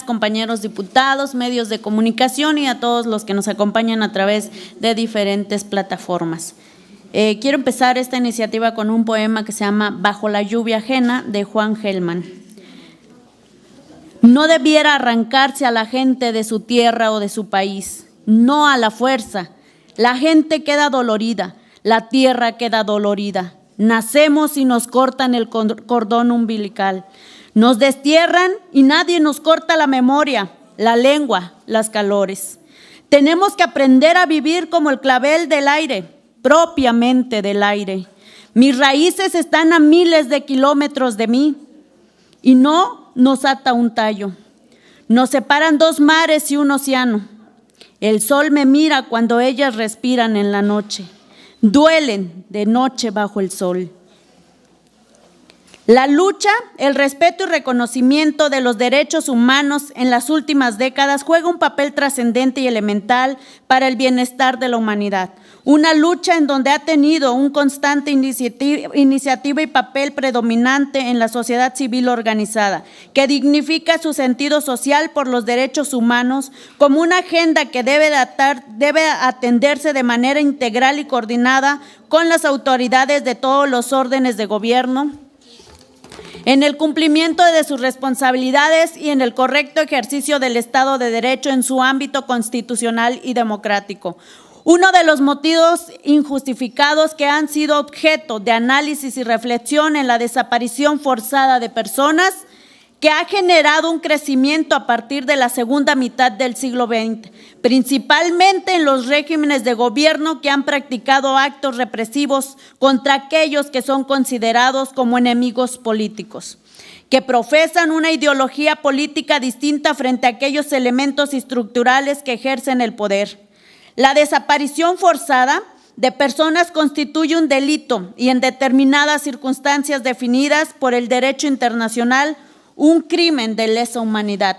Compañeros diputados, medios de comunicación y a todos los que nos acompañan a través de diferentes plataformas. Quiero empezar esta iniciativa con un poema que se llama Bajo la lluvia ajena, de Juan Gelman. No debiera arrancarse a la gente de su tierra o de su país, no a la fuerza. La gente queda dolorida, la tierra queda dolorida. Nacemos y nos cortan el cordón umbilical. Nos destierran y nadie nos corta la memoria, la lengua, las calores. Tenemos que aprender a vivir como el clavel del aire, propiamente del aire. Mis raíces están a miles de kilómetros de mí y no nos ata un tallo. Nos separan dos mares y un océano. El sol me mira cuando ellas respiran en la noche. Duelen de noche bajo el sol. La lucha, el respeto y reconocimiento de los derechos humanos en las últimas décadas juega un papel trascendente y elemental para el bienestar de la humanidad. Una lucha en donde ha tenido un constante iniciativa y papel predominante en la sociedad civil organizada, que dignifica su sentido social por los derechos humanos como una agenda que debe atenderse de manera integral y coordinada con las autoridades de todos los órdenes de gobierno, en el cumplimiento de sus responsabilidades y en el correcto ejercicio del Estado de Derecho en su ámbito constitucional y democrático. Uno de los motivos injustificados que han sido objeto de análisis y reflexión en la desaparición forzada de personas, que ha generado un crecimiento a partir de la segunda mitad del siglo XX, principalmente en los regímenes de gobierno que han practicado actos represivos contra aquellos que son considerados como enemigos políticos, que profesan una ideología política distinta frente a aquellos elementos estructurales que ejercen el poder. La desaparición forzada de personas constituye un delito y en determinadas circunstancias definidas por el derecho internacional, un crimen de lesa humanidad.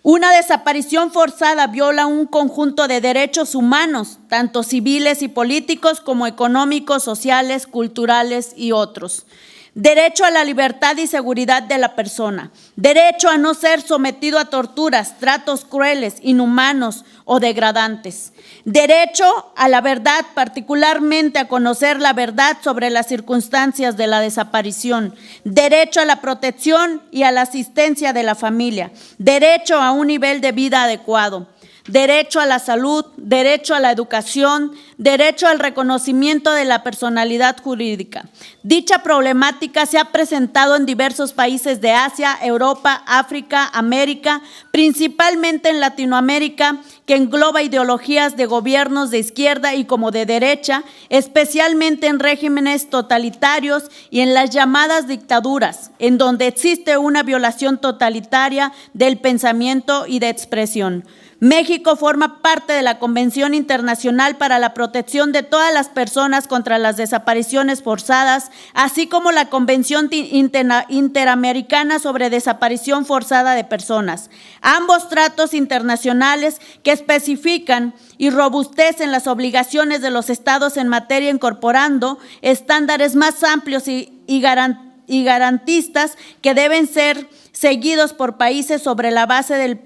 Una desaparición forzada viola un conjunto de derechos humanos, tanto civiles y políticos como económicos, sociales, culturales y otros. Derecho a la libertad y seguridad de la persona. Derecho a no ser sometido a torturas, tratos crueles, inhumanos o degradantes. Derecho a la verdad, particularmente a conocer la verdad sobre las circunstancias de la desaparición. Derecho a la protección y a la asistencia de la familia. Derecho a un nivel de vida adecuado. Derecho a la salud, derecho a la educación, derecho al reconocimiento de la personalidad jurídica. Dicha problemática se ha presentado en diversos países de Asia, Europa, África, América, principalmente en Latinoamérica, que engloba ideologías de gobiernos de izquierda y como de derecha, especialmente en regímenes totalitarios y en las llamadas dictaduras, en donde existe una violación totalitaria del pensamiento y de expresión. México forma parte de la Convención Internacional para la Protección de todas las personas contra las desapariciones forzadas, así como la Convención Interamericana sobre Desaparición Forzada de Personas. Ambos tratos internacionales que especifican y robustecen las obligaciones de los estados en materia, incorporando estándares más amplios y garantistas que deben ser seguidos por países sobre la base del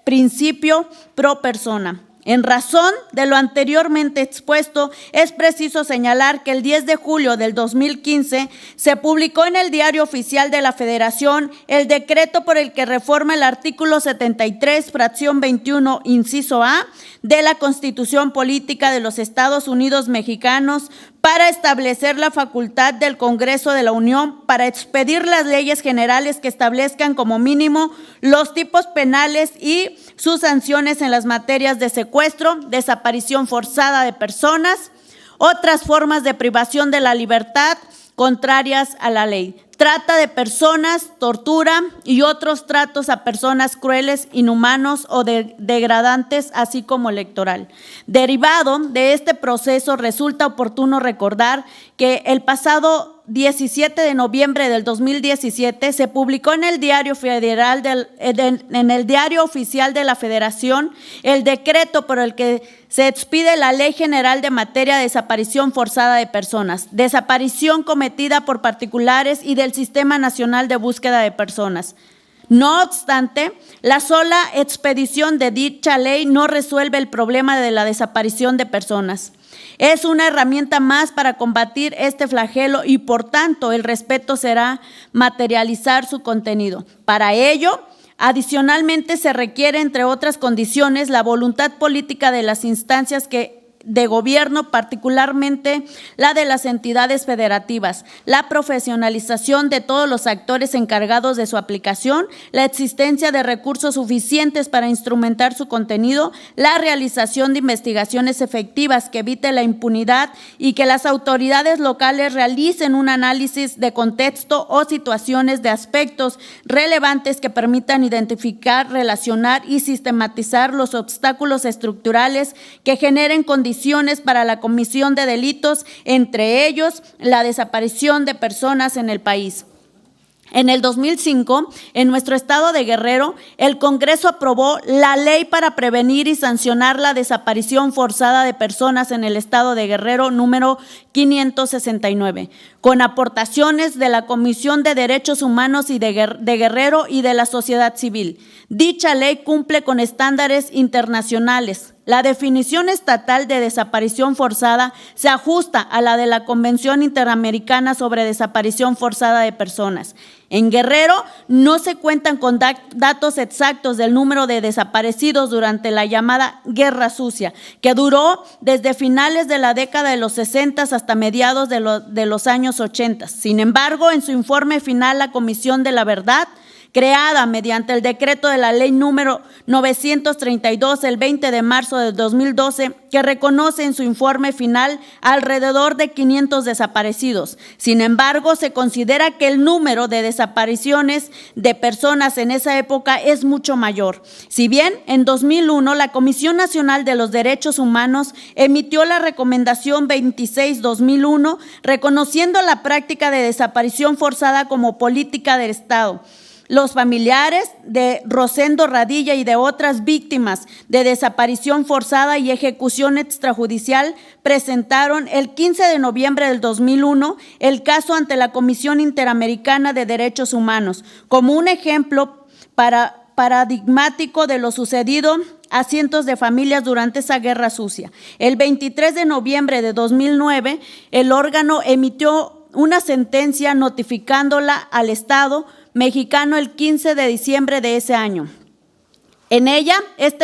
principio pro persona. En razón de lo anteriormente expuesto, es preciso señalar que el 10 de julio del 2015 se publicó en el Diario Oficial de la Federación el decreto por el que reforma el artículo 73, fracción 21, inciso A, de la Constitución Política de los Estados Unidos Mexicanos para establecer la facultad del Congreso de la Unión para expedir las leyes generales que establezcan como mínimo los tipos penales y sus sanciones en las materias de secuestro, desaparición forzada de personas, otras formas de privación de la libertad contrarias a la ley, trata de personas, tortura y otros tratos a personas crueles, inhumanos o degradantes, así como electoral. Derivado de este proceso, resulta oportuno recordar que el pasado 17 de noviembre del 2017 se publicó en el Diario Oficial de la Federación el decreto por el que se expide la Ley General de Materia de Desaparición Forzada de Personas, desaparición cometida por particulares y del Sistema Nacional de Búsqueda de Personas. No obstante, la sola expedición de dicha ley no resuelve el problema de la desaparición de personas. Es una herramienta más para combatir este flagelo y, por tanto, el respeto será materializar su contenido. Para ello, adicionalmente, se requiere, entre otras condiciones, la voluntad política de las instancias de gobierno, particularmente la de las entidades federativas, la profesionalización de todos los actores encargados de su aplicación, la existencia de recursos suficientes para instrumentar su contenido, la realización de investigaciones efectivas que evite la impunidad y que las autoridades locales realicen un análisis de contexto o situaciones de aspectos relevantes que permitan identificar, relacionar y sistematizar los obstáculos estructurales que generen condiciones para la comisión de delitos, entre ellos la desaparición de personas en el país. En el 2005, en nuestro estado de Guerrero, el Congreso aprobó la Ley para prevenir y sancionar la desaparición forzada de personas en el estado de Guerrero, número 569, con aportaciones de la Comisión de Derechos Humanos y de Guerrero y de la sociedad civil. Dicha ley cumple con estándares internacionales. La definición estatal de desaparición forzada se ajusta a la de la Convención Interamericana sobre Desaparición Forzada de Personas. En Guerrero no se cuentan con datos exactos del número de desaparecidos durante la llamada Guerra Sucia, que duró desde finales de la década de los 60 hasta mediados de los años 80. Sin embargo, en su informe final, la Comisión de la Verdad, creada mediante el decreto de la ley número 932 el 20 de marzo de 2012, que reconoce en su informe final alrededor de 500 desaparecidos. Sin embargo, se considera que el número de desapariciones de personas en esa época es mucho mayor. Si bien en 2001 la Comisión Nacional de los Derechos Humanos emitió la recomendación 26/2001, reconociendo la práctica de desaparición forzada como política del Estado. Los familiares de Rosendo Radilla y de otras víctimas de desaparición forzada y ejecución extrajudicial presentaron el 15 de noviembre del 2001 el caso ante la Comisión Interamericana de Derechos Humanos como un ejemplo paradigmático de lo sucedido a cientos de familias durante esa guerra sucia. El 23 de noviembre de 2009, el órgano emitió una sentencia notificándola al Estado mexicano el 15 de diciembre de ese año. En ella,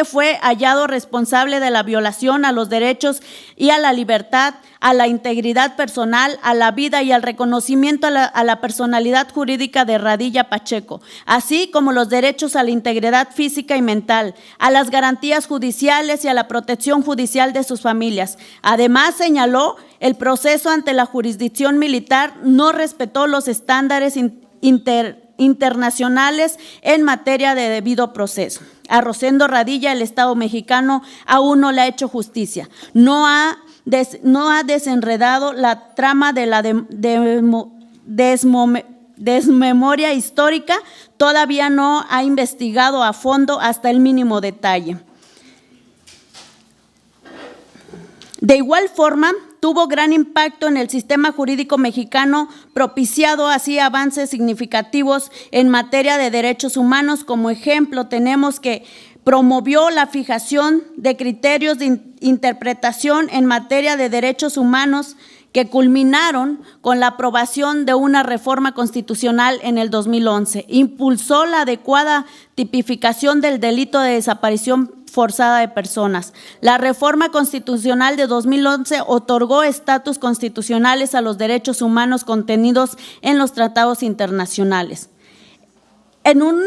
fue hallado responsable de la violación a los derechos y a la libertad, a la integridad personal, a la vida y al reconocimiento a la personalidad jurídica de Radilla Pacheco, así como los derechos a la integridad física y mental, a las garantías judiciales y a la protección judicial de sus familias. Además, señaló, el proceso ante la jurisdicción militar no respetó los estándares internacionales en materia de debido proceso. A Rosendo Radilla, el Estado mexicano aún no le ha hecho justicia. No ha desenredado la trama de la desmemoria histórica, todavía no ha investigado a fondo hasta el mínimo detalle. De igual forma, tuvo gran impacto en el sistema jurídico mexicano, propiciado así avances significativos en materia de derechos humanos. Como ejemplo, tenemos que promovió la fijación de criterios de interpretación en materia de derechos humanos que culminaron con la aprobación de una reforma constitucional en el 2011. Impulsó la adecuada tipificación del delito de desaparición forzada de personas. La reforma constitucional de 2011 otorgó estatus constitucionales a los derechos humanos contenidos en los tratados internacionales. En un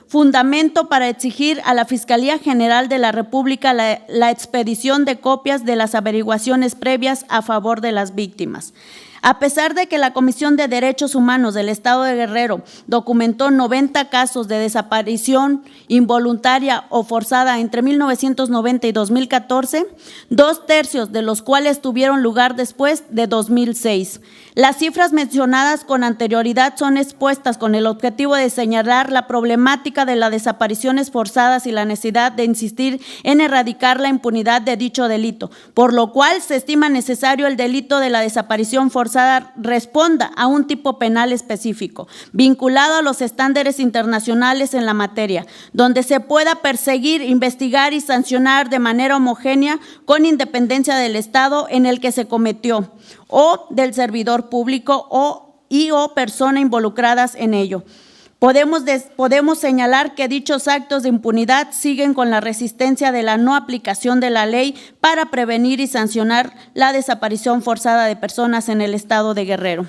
fundamento para exigir a la Fiscalía General de la República la expedición de copias de las averiguaciones previas a favor de las víctimas. A pesar de que la Comisión de Derechos Humanos del Estado de Guerrero documentó 90 casos de desaparición involuntaria o forzada entre 1990 y 2014, 2/3 de los cuales tuvieron lugar después de 2006. Las cifras mencionadas con anterioridad son expuestas con el objetivo de señalar la problemática de las desapariciones forzadas y la necesidad de insistir en erradicar la impunidad de dicho delito, por lo cual se estima necesario el delito de la desaparición forzada forzada responda a un tipo penal específico, vinculado a los estándares internacionales en la materia, donde se pueda perseguir, investigar y sancionar de manera homogénea con independencia del Estado en el que se cometió o del servidor público o persona involucradas en ello. Podemos señalar que dichos actos de impunidad siguen con la resistencia de la no aplicación de la ley para prevenir y sancionar la desaparición forzada de personas en el estado de Guerrero.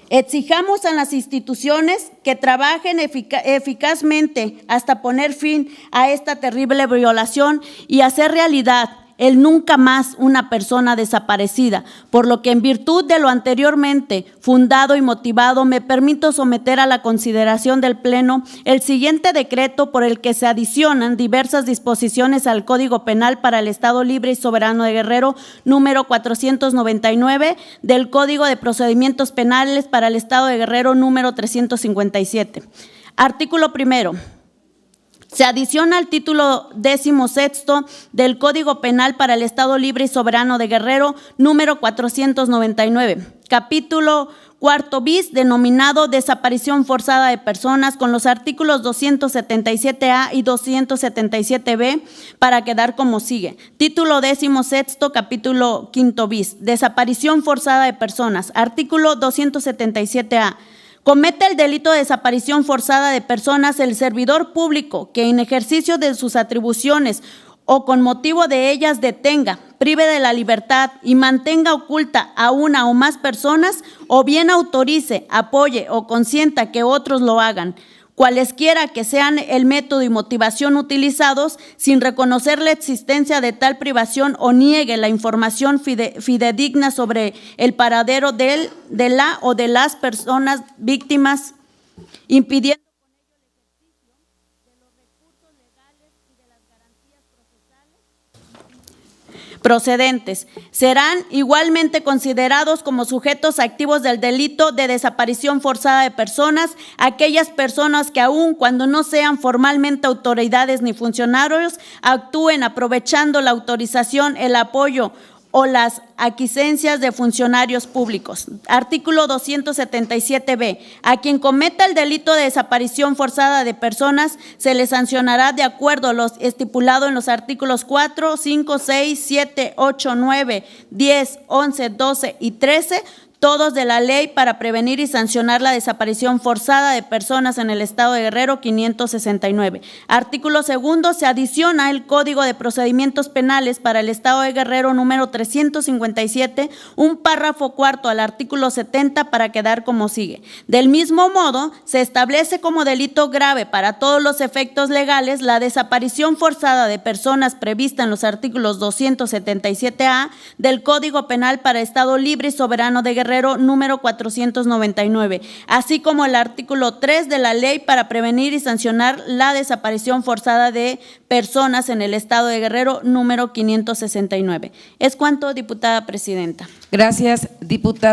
Exijamos a las instituciones que trabajen eficazmente hasta poner fin a esta terrible violación y hacer realidad el nunca más una persona desaparecida, por lo que en virtud de lo anteriormente fundado y motivado me permito someter a la consideración del Pleno el siguiente decreto por el que se adicionan diversas disposiciones al Código Penal para el Estado Libre y Soberano de Guerrero, número 499, del Código de Procedimientos Penales para el Estado de Guerrero, número 357. Artículo primero. Se adiciona al título 16 del Código Penal para el Estado Libre y Soberano de Guerrero, número 499, capítulo cuarto bis, denominado Desaparición Forzada de Personas, con los artículos 277A y 277B, para quedar como sigue. Título 16, capítulo quinto bis, Desaparición Forzada de Personas, artículo 277A. Comete el delito de desaparición forzada de personas el servidor público que en ejercicio de sus atribuciones o con motivo de ellas detenga, prive de la libertad y mantenga oculta a una o más personas o bien autorice, apoye o consienta que otros lo hagan, cualesquiera que sean el método y motivación utilizados, sin reconocer la existencia de tal privación o niegue la información fidedigna sobre el paradero de la o de las personas víctimas, impidiendo con ello el ejercicio de los recursos legales y de las garantías procedentes, serán igualmente considerados como sujetos activos del delito de desaparición forzada de personas aquellas personas que aun cuando no sean formalmente autoridades ni funcionarios, actúen aprovechando la autorización, el apoyo o las aquiescencias de funcionarios públicos. Artículo 277B. A quien cometa el delito de desaparición forzada de personas se le sancionará de acuerdo a lo estipulado en los artículos 4, 5, 6, 7, 8, 9, 10, 11, 12 y 13, todos de la Ley para prevenir y sancionar la desaparición forzada de personas en el Estado de Guerrero, 569. Artículo segundo, se adiciona el Código de Procedimientos Penales para el Estado de Guerrero, número 357, un párrafo cuarto al artículo 70 para quedar como sigue. Del mismo modo, se establece como delito grave para todos los efectos legales la desaparición forzada de personas prevista en los artículos 277A del Código Penal para Estado Libre y Soberano de Guerrero, número 499, así como el artículo 3 de la Ley para prevenir y sancionar la desaparición forzada de personas en el Estado de Guerrero, número 569. Es cuanto, diputada presidenta. Gracias, diputada.